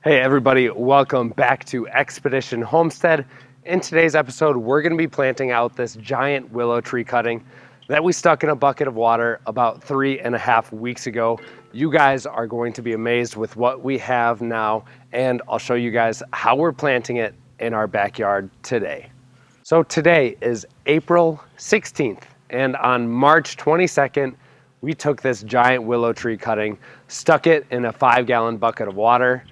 Hey everybody, welcome back to Expedition Homestead. In today's episode, we're going to be planting out this giant willow tree cutting that we stuck in a bucket of water about 3.5 weeks ago. You guys are going to be amazed with what we have now, and I'll show you guys how we're planting it in our backyard today. So today is April 16th, and on March 22nd, we took this giant willow tree cutting, stuck it in a 5-gallon bucket of water,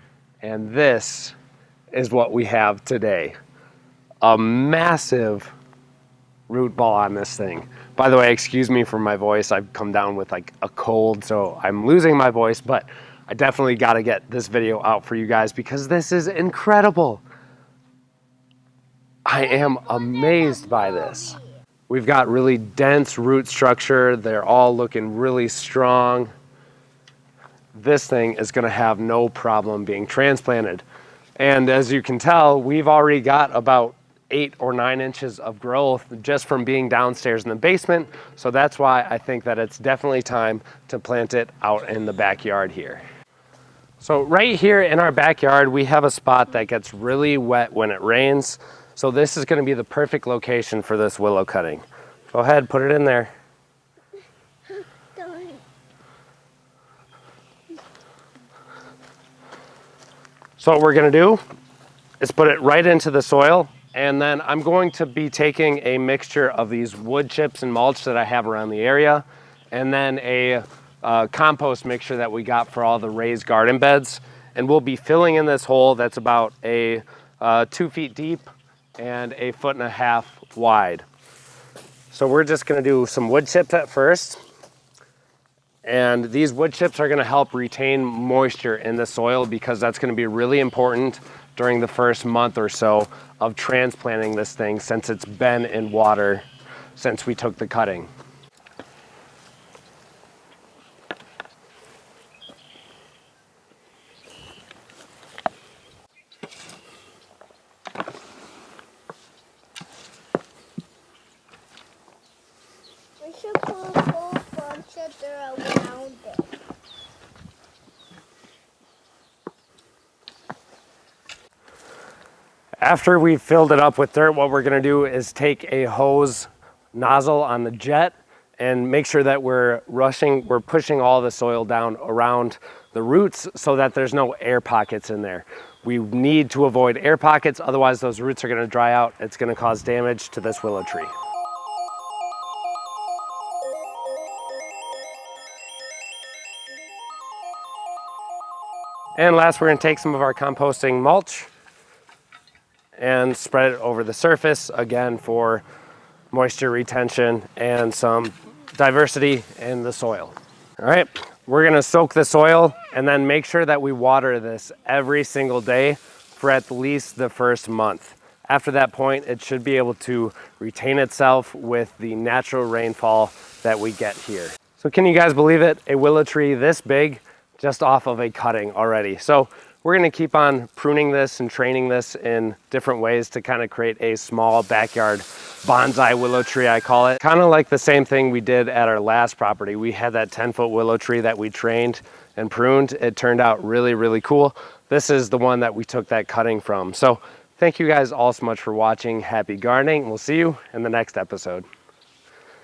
and this is what we have today. A massive root ball on this thing. By the way, excuse me for my voice. I've come down with like a cold, so I'm losing my voice, but I definitely got to get this video out for you guys because this is incredible. I am amazed by this. We've got really dense root structure. They're all looking really strong. This thing is going to have no problem being transplanted. And as you can tell, we've already got about 8 or 9 inches of growth just from being downstairs in the basement. So that's why I think that it's definitely time to plant it out in the backyard here. So right here in our backyard, we have a spot that gets really wet when it rains. So this is going to be the perfect location for this willow cutting. Go ahead, put it in there. So what we're going to do is put it right into the soil, and then I'm going to be taking a mixture of these wood chips and mulch that I have around the area, and then a compost mixture that we got for all the raised garden beds, and we'll be filling in this hole that's about 2 feet deep and 1.5 feet wide. So we're just going to do some wood chips at first. And these wood chips are going to help retain moisture in the soil because that's going to be really important during the first month or so of transplanting this thing since it's been in water since we took the cutting. We should put a whole bunch of dirt around it. After we've filled it up with dirt, what we're going to do is take a hose nozzle on the jet and make sure that we're pushing all the soil down around the roots so that there's no air pockets in there. We need to avoid air pockets, otherwise those roots are going to dry out. It's going to cause damage to this willow tree. And last, we're going to take some of our composting mulch and spread it over the surface, again for moisture retention and some diversity in the soil. All right, we're going to soak the soil and then make sure that we water this every single day for at least the first month. After that point, it should be able to retain itself with the natural rainfall that we get here. So can you guys believe it? A willow tree this big just off of a cutting already. So we're going to keep on pruning this and training this in different ways to kind of create a small backyard bonsai willow tree, I call it. Kind of like the same thing we did at our last property. We had that 10-foot willow tree that we trained and pruned. It turned out really, really cool. This is the one that we took that cutting from. So thank you guys all so much for watching. Happy gardening. We'll see you in the next episode.